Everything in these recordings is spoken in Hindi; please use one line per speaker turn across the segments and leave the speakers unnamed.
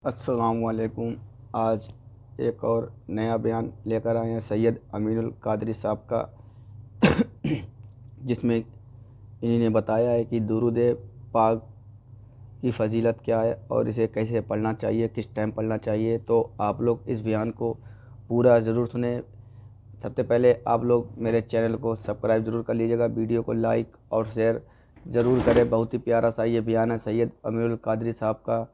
अस्सलामुअलैकुम। आज एक और नया बयान लेकर आए हैं सैयद अमीनुल कादरी साहब का जिसमें इन्होंने बताया है कि दुरूद पाक की फ़जीलत क्या है और इसे कैसे पढ़ना चाहिए, किस टाइम पढ़ना चाहिए। तो आप लोग इस बयान को पूरा ज़रूर सुने। सबसे पहले आप लोग मेरे चैनल को सब्सक्राइब ज़रूर कर लीजिएगा, वीडियो को लाइक और शेयर ज़रूर करें। बहुत ही प्यारा सा ये बयान है सैयद अमीनुल कादरी साहब का।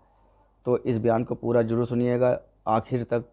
तो इस बयान को पूरा ज़रूर सुनिएगा, आखिर तक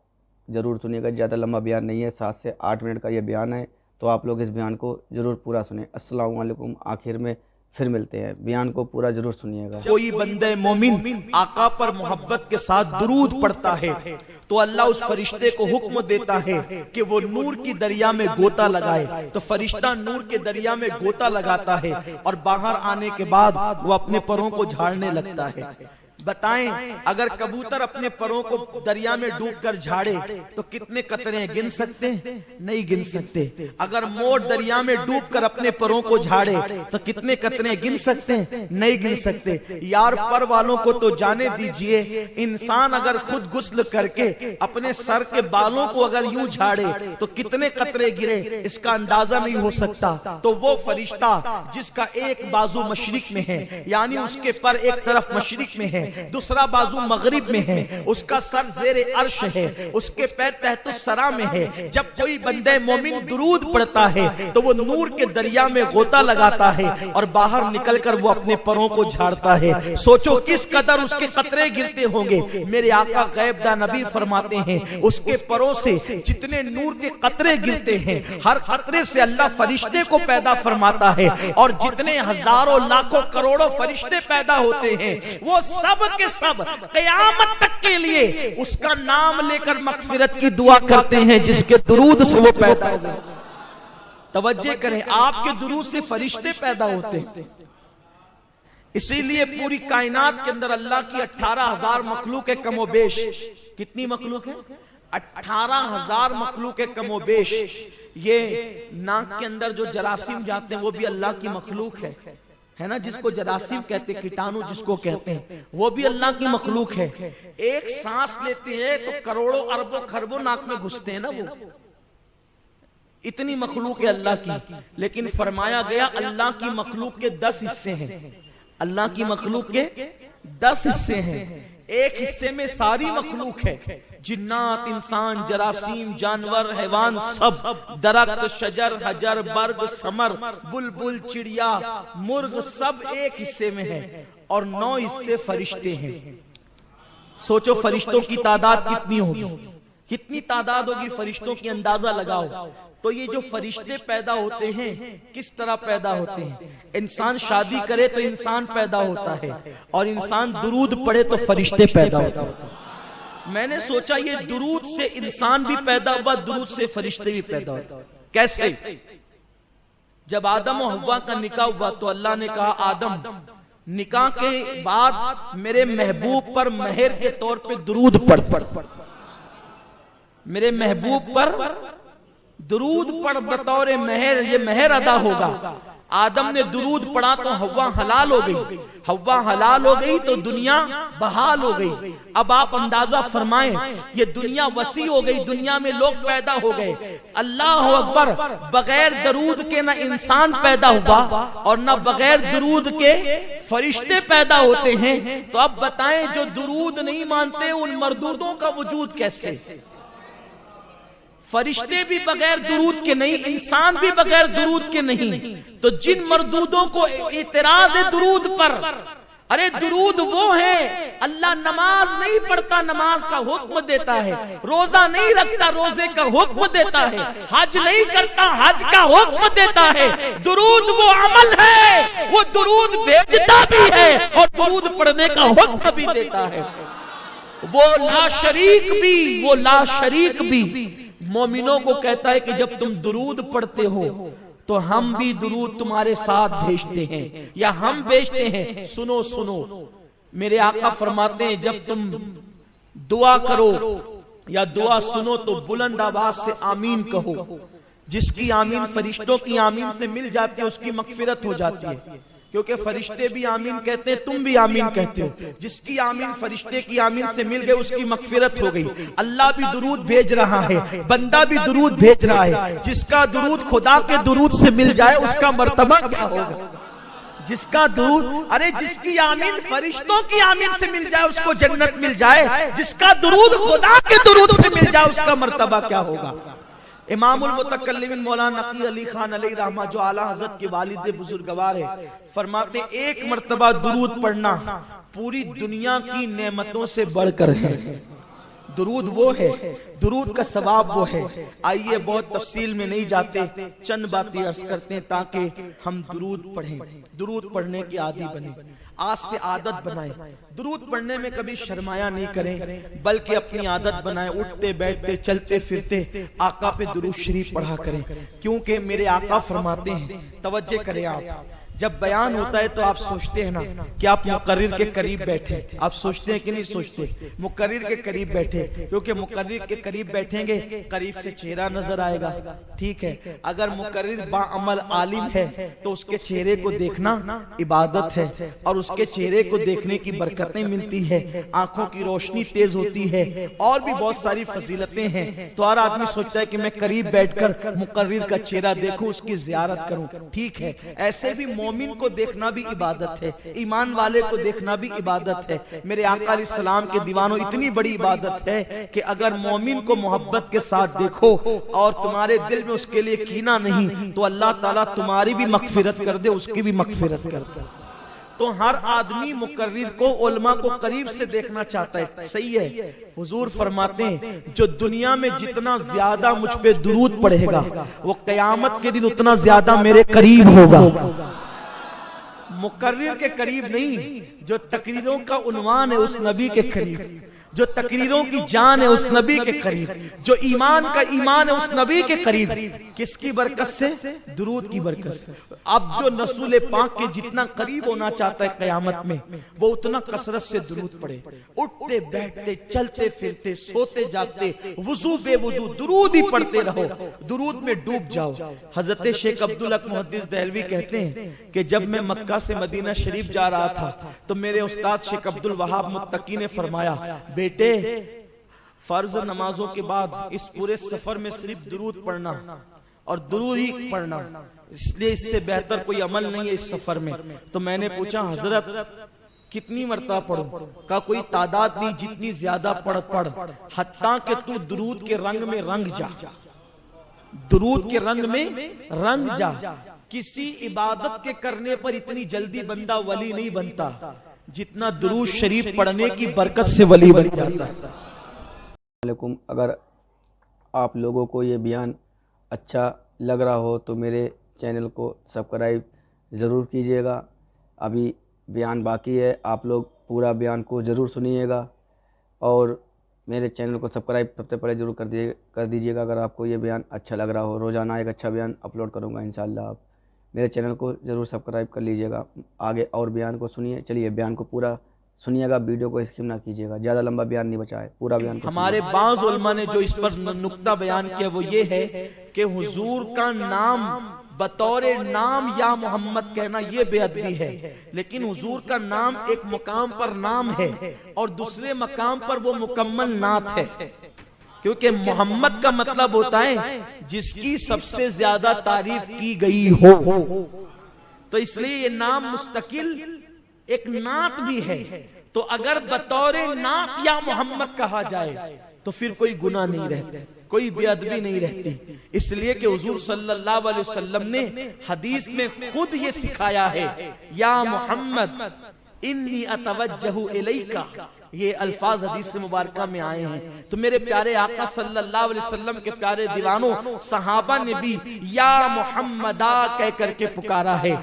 ज़रूर सुनिएगा। ज़्यादा लंबा बयान नहीं है, 7 से 8 मिनट का ये बयान है। तो आप लोग इस बयान को ज़रूर पूरा सुने। अस्सलामु अलैकुम। आखिर में फिर मिलते हैं, बयान को पूरा ज़रूर सुनिएगा।
कोई बंदे मोमिन आका पर मोहब्बत के साथ दुरूद पढ़ता है तो अल्लाह उस फरिश्ते को हुक्म देता है कि वो नूर की दरिया में गोता लगाए। तो फरिश्ता नूर के दरिया में गोता लगाता है और बाहर आने के बाद वो अपने परों को झाड़ने लगता है। बताएं, अगर कबूतर अपने परों को दरिया में डूबकर झाड़े तो कितने कतरे गिन सकते हैं? नहीं गिन सकते। अगर मोर दरिया में डूबकर अपने परों को झाड़े तो कितने कतरे गिन सकते हैं? नहीं गिन सकते। यार, पर वालों को तो जाने दीजिए, इंसान अगर खुद गुस्ल करके अपने सर के बालों को अगर यूं झाड़े तो कितने कतरे गिरे, इसका अंदाजा नहीं हो सकता। तो वो फरिश्ता जिसका एक बाजू मशरिक में है, यानी उसके पर एक तरफ मशरिक में है, दूसरा बाजू मगरिब में है, उसका सर ज़ेरे अर्श है, उसके पैर तहत सरा में है। जब कोई बंदे मोमिन दुरूद पढ़ता है तो वो नूर के दरिया में गोता लगाता है और बाहर निकलकर वो अपने परों को झाड़ता है। सोचो किस कदर उसके कतरे गिरते होंगे। मेरे आका गैबदा नबी फरमाते हैं उसके परों से जितने नूर के कतरे गिरते हैं, हर कतरे से अल्लाह फरिश्ते को पैदा फरमाता है। और जितने हजारों लाखों करोड़ों फरिश्ते पैदा होते हैं वो सब के सब क़यामत तक के लिए उसका नाम लेकर मग़फ़िरत की दुआ करते हैं जिसके दुरूद से वो पैदा हो गए। तवज्जो करें, आपके दुरूद से फरिश्ते पैदा होते हैं। इसीलिए पूरी कायनात के अंदर अल्लाह की 18,000 मखलूक है कमोबेश। कितनी मखलूक है? 18,000 मखलूक है कमोबेश। ये नाक के अंदर जो जरासीम जाते हैं वो भी अल्लाह की मखलूक है ना, जिसको जरासीम कहते हैं, कीटाणु जिसको कहते हैं, वो भी अल्लाह की मखलूक है। एक सांस लेते हैं तो करोड़ों अरबों खरबों नाक में घुसते हैं ना, वो इतनी मखलूक है अल्लाह की। लेकिन फरमाया गया अल्लाह की मखलूक के 10 हिस्से हैं। अल्लाह की मखलूक के 10 हिस्से हैं। एक हिस्से में सारी मखलूक है, जिन्नात, इंसान, जरासीम, जानवर, हैवान, सब, दरख्त, शजर, हजर, बर्ग, समर, बुलबुल, चिड़िया, मुर्ग, सब एक हिस्से में है। और 9 हिस्से फरिश्ते हैं। सोचो फरिश्तों की तादाद कितनी होगी, कितनी तादाद होगी फरिश्तों की, अंदाजा लगाओ। तो ये जो फरिश्ते पैदा होते हैं किस तरह पैदा होते हैं? इंसान शादी करे तो इंसान पैदा होता है और इंसान दुरूद पढ़े तो फरिश्ते पैदा होते हैं। मैंने सोचा ये दुरूद से इंसान भी पैदा हुआ, दुरूद से फरिश्ते भी पैदा होते। कैसे? जब आदम और हव्वा का निकाह हुआ तो अल्लाह ने कहा आदम, निकाह के बाद मेरे महबूब पर मेहर के तौर पे दुरूद पढ़। मेरे महबूब पर दुरूद पढ़ बतौर मेहर, ये मेहर अदा होगा। आदम ने दुरूद पढ़ा तो हव्वा हलाल हो गई। हव्वा हलाल हो गई तो दुनिया बहाल हो गई। अब आप अंदाजा फरमाएं, ये दुनिया वसी हो गई, दुनिया में लोग पैदा हो गए। अल्लाह अकबर, बगैर दुरूद के ना इंसान पैदा हुआ और ना बगैर दुरूद के फरिश्ते पैदा होते हैं। तो अब बताएं, जो दुरूद नहीं मानते उन मरदूदों का वजूद कैसे? फरिश्ते भी बगैर दुरूद के नहीं, इंसान भी बगैर दुरूद के नहीं। तो जिन मरदूदों को इतराज है दुरूद पर, अरे दुरूद वो है, अल्लाह नमाज नहीं पढ़ता, नमाज का हुक्म देता है। रोजा नहीं रखता, रोजे का हुक्म देता है। हज नहीं करता, हज का हुक्म देता है। दुरूद वो अमल है, वो दुरूद भेजता भी है और दुरूद पढ़ने का हुक्म भी देता है। वो ला शरीक भी मोमिनों को कहता है कि जब तुम दुरूद पढ़ते हो तो हम भी दुरूद तुम्हारे साथ भेजते हैं या हम भेजते हैं। सुनो सुनो, मेरे आका फरमाते हैं जब तुम दुआ करो या दुआ सुनो तो बुलंद आवाज से आमीन कहो। जिसकी आमीन फरिश्तों की आमीन से मिल जाती है उसकी मग़फ़िरत हो जाती है। क्योंकि फरिश्ते भी आमीन कहते हैं, तुम भी आमीन कहते हो। जिसकी आमीन फरिश्ते की आमीन से मिल गई उसकी मगफिरत हो गई। अल्लाह भी दुरूद भेज रहा है, बंदा भी दुरूद भेज रहा है। जिसका दुरूद खुदा के दुरूद से मिल जाए उसका मर्तबा क्या होगा। जिसका दुरूद, अरे जिसकी आमीन फरिश्तों की आमीन से मिल जाए उसको जन्नत मिल जाए, जिसका दुरूद खुदा के दुरूद से मिल जाए उसका मर्तबा क्या होगा। इमामुल मुतकल्लिमीन मौलाना नकी अली खान अलैहि रहमा जो आला हज़रत के वालिद बुजुर्गवार है, फरमाते एक मर्तबा दुरूद पढ़ना पूरी दुनिया की नेमतों से बढ़कर है। दुरूद वो है, दुरूद का सवाब वो है। आइए बहुत तफसील में नहीं जाते, चंद बातें अर्ज करते हैं ताकि हम दुरूद पढ़ें, दुरूद पढ़ने की आदी बने, आज से आदत बनाएं। दुरूद पढ़ने में कभी शर्माया नहीं करें, बल्कि अपनी आदत बनाएं। उठते बैठते चलते फिरते आका पे दुरूद शरीफ पढ़ा करें, क्योंकि मेरे आका फरमाते हैं, तवज्जो करें आप, जब बयान होता है तो आप सोचते हैं ना कि आप मुकर्रिर के करीब बैठे, आप सोचते हैं कि नहीं सोचते, मुकर्रिर के करीब बैठे, क्योंकि मुकर्रिर के करीब बैठेंगे करीब से चेहरा नजर आएगा। ठीक है, अगर मुकर्रिर बाअमल आलिम है तो उसके चेहरे को देखना इबादत है, और उसके चेहरे को देखने की बरकतें मिलती है, आंखों की रोशनी तेज होती है, और भी बहुत सारी फजीलतें हैं। तो हर आदमी सोचता है कि मैं करीब बैठकर मुकर्रिर का चेहरा देखूं, उसकी जियारत करूं। ठीक है, ऐसे भी मोमिन को देखना भी इबादत है, ईमान वाले को देखना भी इबादत है। मेरे आका अलैहिस्सलाम के दीवानों, इतनी बड़ी इबादत है कि अगर मोमिन को मोहब्बत के साथ देखो और तुम्हारे दिल में उसके लिए कीना नहीं, तो अल्लाह ताला तुम्हारी भी मगफिरत कर दे, उसकी भी मगफिरत कर दे। तो हर आदमी मुकर्रिर को, उलमा को करीब से देखना चाहता है। सही है, हुजूर फरमाते हैं जो दुनिया में जितना ज्यादा मुझ पे दुरूद पढ़ेगा वो कयामत के दिन उतना ज्यादा मेरे करीब होगा। मुकर्रिर के करीब नहीं, जो तकरीरों का उन्वान है उस नबी के करीब, जो तकरीरों की जान है उस नबी के करीब, जो ईमान का ईमान है उस नबी के करीब। किसकी बरकत से? दुरूद की बरकत से। अब जो रसूल पाक के जितना करीब होना चाहता है कयामत में, वो उतना कसरत से दुरूद पढ़े। उठते बैठते चलते फिरते सोते जागते वुजू बेवुजू दुरूद ही पढ़ते रहो, दुरूद में डूब जाओ। हजरत शेख अब्दुल हक मुहद्दिस दहलवी कहते हैं कि जब मैं मक्का से मदीना शरीफ जा रहा था तो मेरे उस्ताद शेख अब्दुल वहाब मुत्तकी ने फरमाया, बेटे फर्ज नमाजों के बाद इस पूरे सफर में सिर्फ दुरूद पढ़ना और दुरूद ही पढ़ना, इसलिए इससे बेहतर कोई अमल नहीं है इस सफर में। तो मैंने पूछा, हजरत कितनी मरतबा पढ़ूं? का कोई तादाद नहीं, जितनी ज्यादा पढ़, हत्ता कि तू दुरूद के रंग में रंग जा, दुरूद के रंग में रंग जा। किसी इबादत के करने पर इतनी जल्दी बंदा वली नहीं बनता जितना दुरूद शरीफ पढ़ने की बरकत से वली बन जाता है।
अगर आप लोगों को ये बयान अच्छा लग रहा हो तो मेरे चैनल को सब्सक्राइब ज़रूर कीजिएगा। अभी बयान बाकी है, आप लोग पूरा बयान को ज़रूर सुनिएगा और मेरे चैनल को सब्सक्राइब सबसे पहले ज़रूर कर दीजिएगा। अगर आपको ये बयान अच्छा लग रहा हो, रोज़ाना एक अच्छा बयान अपलोड करूँगा इंशाअल्लाह। आप मेरे चैनल को ज़रूर सब्सक्राइब कर लीजिएगा। आगे और बयान को सुनिए। चलिए बयान को पूरा सुनिएगा, वीडियो को स्किप ना कीजिएगा, ज़्यादा लंबा बयान नहीं बचा है, पूरा बयान को।
हमारे बाज़ उलमा ने जो इस पर नुक्ता बयान किया वो ये है कि हुजूर का नाम बतौर नाम या मोहम्मद कहना ये बेअदबी है, लेकिन हुजूर का नाम एक मुकाम पर नाम है और दूसरे मकाम पर वो मुकम्मल नात है, क्योंकि मोहम्मद का मतलब होता है जिसकी सबसे ज्यादा तारीफ की गई हो। तो इसलिए ये नाम मुस्तकिल एक नात भी है। तो अगर बतौर नात या मोहम्मद कहा जाए तो फिर कोई गुनाह नहीं रहता, कोई बेअदबी नहीं रहती। इसलिए कि हुजूर सल्लल्लाहु अलैहि वसल्लम ने हदीस में खुद ये सिखाया है, या मोहम्मद इन्नी अतवज्जहु इलैका, ये अल्फाज हदीस मुबारका में आए हैं। तो मेरे प्यारे आका सल्लल्लाहु अलैहि वसल्लम के प्यारे दीवानों, सहाबा ने भी या मोहम्मदा कह करके पुकारा है।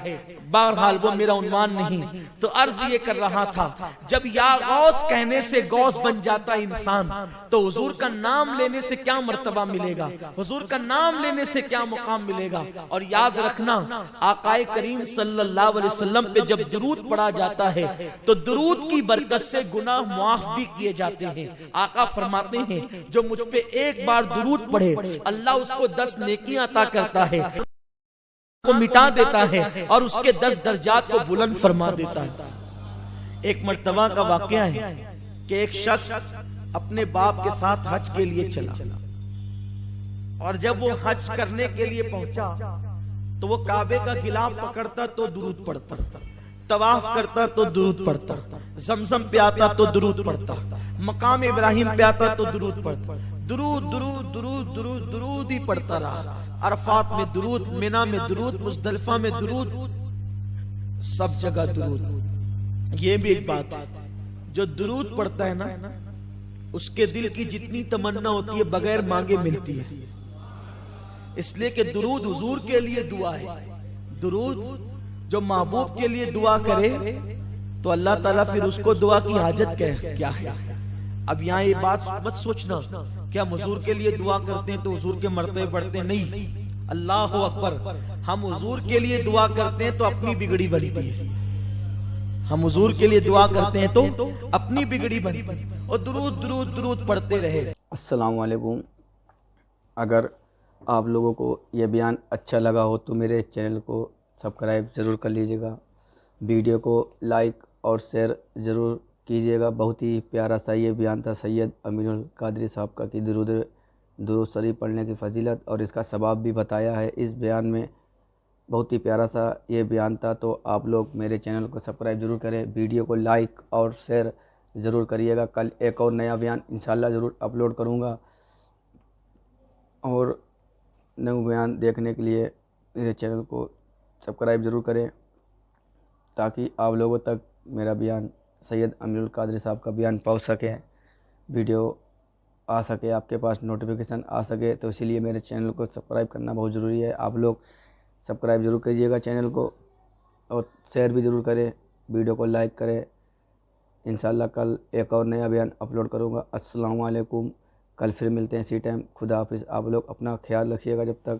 बहरहाल वो मेरा उन्वान नहीं, तो अर्ज ये कर रहा था, जब या गौस कहने से गौस बन जाता इंसान, तो हुजूर का नाम लेने से क्या मर्तबा मिलेगा, हुजूर का नाम लेने से क्या मुकाम मिलेगा। और याद रखना, आकाए करीम सल्लल्लाहु अलैहि वसल्लम पे जब दुरूद पढ़ा जाता है तो दुरूद की बरकत से गुनाह माफ भी किए जाते हैं। आका फरमाते हैं जो मुझ पे एक बार दुरूद पढ़े अल्लाह उसको 10 नेकियां अता करता है। को मिटा देता है और उसके 10 दर्जात को बुलंद फरमा देता है। एक मर्तबा का वाकया है कि एक शख्स अपने बाप के साथ हज के लिए चला और जब वो हज करने के लिए पहुंचा तो वो काबे का गिलाफ पकड़ता तो दुरूद पढ़ता, तवाफ करता तो दुरूद पढ़ता, जमजम पे आता तो दुरूद पढ़ता, मकाम इब्राहिम पे आता तो दुरूद पढ़ता, दुरूद दुरूद दुरूद दुरूद दुरूद ही पढ़ता रहा। अरफात में दुरूद, मिना में दुरूद, मुजदलिफा में दुरूद, सब जगह दुरूद। ये भी एक बात है, जो दुरूद पढ़ता है ना उसके दिल की जितनी तमन्ना होती है बगैर मांगे मिलती है। इसलिए कि दुरूद हुजूर के लिए दुआ है। दुरूद जो महबूब के लिए दुआ करे तो अल्लाह ताला फिर उसको दुआ की हाजत क्या है। अब यहाँ ये बात मत सोचना कि हम हुजूर के लिए दुआ करते हैं तो हुजूर के मर्तबे बढ़ते हैं, नहीं। अल्लाह अकबर, हम हुजूर के लिए दुआ करते हैं तो अपनी बिगड़ी बनती है। हम हुजूर के लिए दुआ करते हैं तो अपनी बिगड़ी बनती है और दुरूद दुरूद दुरूद पढ़ते रहे।
अस्सलाम वालेकुम। अगर आप लोगों को यह बयान अच्छा लगा हो तो मेरे चैनल को सब्सक्राइब ज़रूर कर लीजिएगा, वीडियो को लाइक और शेयर ज़रूर कीजिएगा। बहुत ही प्यारा सा ये बयान था सैयद अमीनुल कादरी साहब का कि दुरूद शरीफ पढ़ने की फजीलत और इसका सवाब भी बताया है इस बयान में। बहुत ही प्यारा सा ये बयान था। तो आप लोग मेरे चैनल को सब्सक्राइब ज़रूर करें, वीडियो को लाइक और शेयर ज़रूर करिएगा। कल एक और नया बयान इंशाल्लाह ज़रूर अपलोड करूँगा और नए बयान देखने के लिए मेरे चैनल को सब्सक्राइब ज़रूर करें ताकि आप लोगों तक मेरा बयान सैयद अमीनुल कादरी साहब का बयान पहुंच सके, वीडियो आ सके, आपके पास नोटिफिकेशन आ सके। तो इसीलिए मेरे चैनल को सब्सक्राइब करना बहुत ज़रूरी है। आप लोग सब्सक्राइब ज़रूर कीजिएगा चैनल को और शेयर भी ज़रूर करें, वीडियो को लाइक करें। इंशाल्लाह कल एक और नया बयान अपलोड करूँगा। अस्सलाम वालेकुम। कल फिर मिलते हैं इसी टाइम। खुदा हाफिज़। आप लोग अपना ख्याल रखिएगा। जब तक